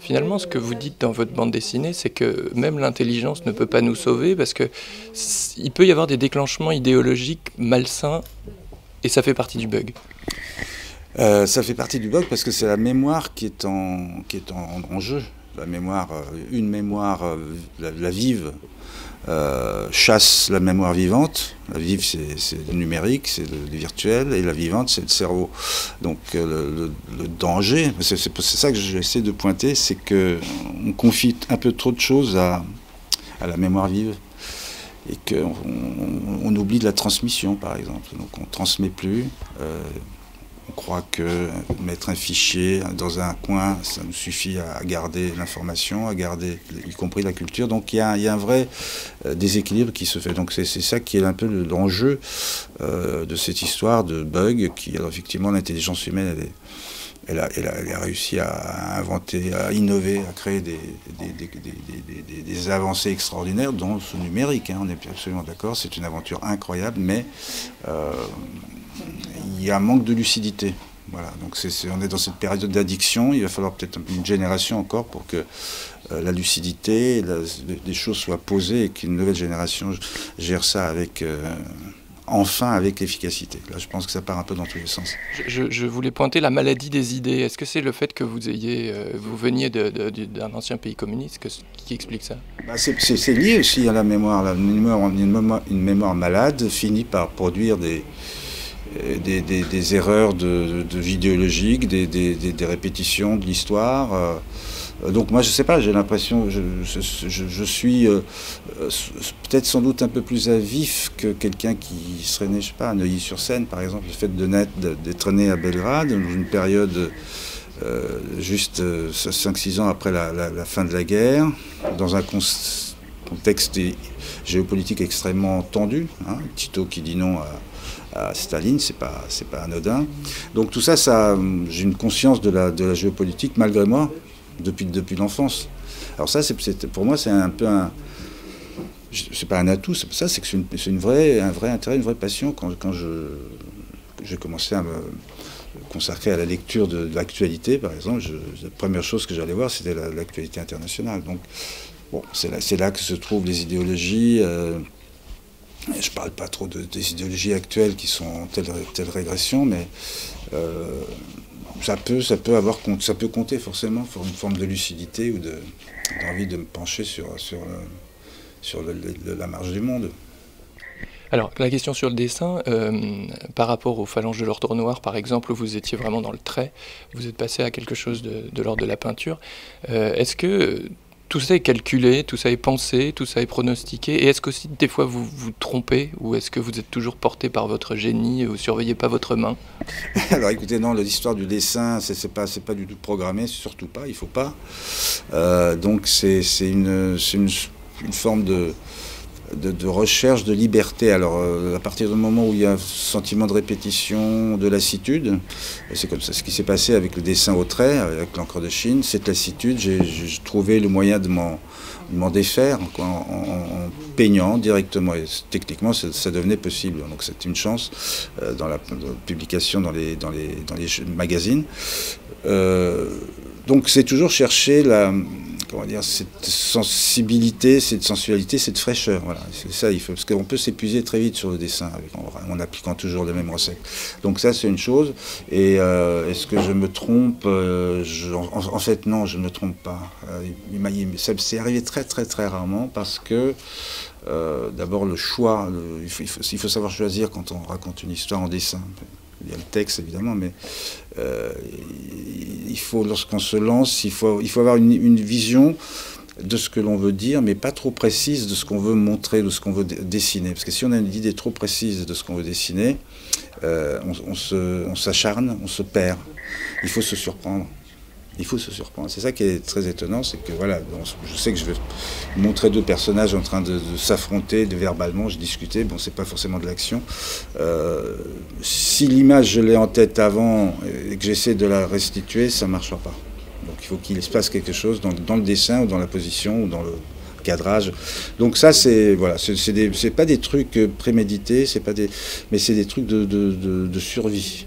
Finalement, ce que vous dites dans votre bande dessinée, c'est que même l'intelligence ne peut pas nous sauver parce que il peut y avoir des déclenchements idéologiques malsains et ça fait partie du bug. Ça fait partie du bug parce que c'est la mémoire qui est en jeu. La mémoire, une mémoire, la vive, chasse la mémoire vivante. La vive, c'est le numérique, c'est le virtuel, et la vivante, c'est le cerveau. Donc le danger, c'est ça que j'essaie de pointer, c'est qu'on confie un peu trop de choses à la mémoire vive. Et qu'on oublie de la transmission, par exemple. Donc on ne transmet plus. On croit que mettre un fichier dans un coin, ça nous suffit à garder l'information, à garder y compris la culture. Donc il y a un vrai déséquilibre qui se fait. Donc c'est ça qui est un peu l'enjeu de cette histoire de bug qui, alors effectivement, l'intelligence humaine, elle a réussi à inventer, à innover, à créer des avancées extraordinaires dans ce numérique. Hein, on est absolument d'accord, c'est une aventure incroyable, mais il y a un manque de lucidité. Voilà, donc on est dans cette période d'addiction. Il va falloir peut-être une génération encore pour que la lucidité, les choses soient posées et qu'une nouvelle génération gère ça avec... enfin avec l'efficacité. Là, je pense que ça part un peu dans tous les sens. Je voulais pointer la maladie des idées. Est-ce que c'est le fait que vous veniez d'un ancien pays communiste qui explique ça? C'est lié aussi à la mémoire. Une mémoire malade finit par produire des erreurs idéologiques, des répétitions de l'histoire. Donc moi je sais pas, j'ai l'impression, je suis peut-être sans doute un peu plus à vif que quelqu'un qui serait né, je sais pas, à Neuilly-sur-Seine par exemple, le fait d'être né à Belgrade, dans une période juste 5-6 ans après la fin de la guerre, dans un contexte géopolitique extrêmement tendu, hein, Tito qui dit non à Staline, c'est pas anodin. Donc tout ça, j'ai une conscience de la géopolitique malgré moi depuis l'enfance. Alors ça, pour moi, c'est un peu c'est pas un atout, c'est ça, c'est que c'est un vrai intérêt, une vraie passion quand j'ai commencé à me consacrer à la lecture de l'actualité, par exemple. La première chose que j'allais voir, c'était l'actualité internationale. Donc bon, c'est là que se trouvent les idéologies. Je ne parle pas trop des idéologies actuelles qui sont en telle régression, mais ça peut compter forcément pour une forme de lucidité ou d'envie de me pencher sur la marge du monde. Alors, la question sur le dessin, par rapport aux phalanges de l'ordre noir, par exemple, où vous étiez vraiment dans le trait, vous êtes passé à quelque chose de l'ordre de la peinture. Est-ce que tout ça est calculé, tout ça est pensé, tout ça est pronostiqué? Et est-ce qu'aussi, des fois, vous vous trompez? Ou est-ce que vous êtes toujours porté par votre génie et vous ne surveillez pas votre main? Alors écoutez, non, l'histoire du dessin, c'est pas du tout programmé, surtout pas, il faut pas. Donc c'est une forme de recherche de liberté. Alors à partir du moment où il y a un sentiment de répétition, de lassitude, c'est comme ça ce qui s'est passé avec le dessin au trait, avec l'encre de Chine, cette lassitude, j'ai trouvé le moyen de m'en défaire en peignant directement. Et techniquement, ça devenait possible. Donc c'est une chance dans la publication dans les magazines. Donc c'est toujours chercher cette sensibilité, cette sensualité, cette fraîcheur. Voilà, c'est ça, parce qu'on peut s'épuiser très vite sur le dessin en appliquant toujours les mêmes recettes. Donc ça, c'est une chose. Et est-ce que je me trompe? En fait, non, je ne me trompe pas. C'est arrivé très, très, très rarement parce que d'abord le choix, il faut savoir choisir quand on raconte une histoire en dessin. Il y a le texte évidemment, mais il faut, lorsqu'on se lance, il faut avoir une vision de ce que l'on veut dire, mais pas trop précise de ce qu'on veut montrer, de ce qu'on veut dessiner. Parce que si on a une idée trop précise de ce qu'on veut dessiner, on s'acharne, on se perd. Il faut se surprendre. Il faut se surprendre. C'est ça qui est très étonnant, c'est que voilà, je sais que je vais montrer deux personnages en train de s'affronter verbalement, je discutais, bon, c'est pas forcément de l'action. Si l'image je l'ai en tête avant et que j'essaie de la restituer, ça ne marchera pas. Donc il faut qu'il se passe quelque chose dans le dessin ou dans la position ou dans le cadrage. Donc ça, c'est pas des trucs prémédités, mais c'est des trucs de survie.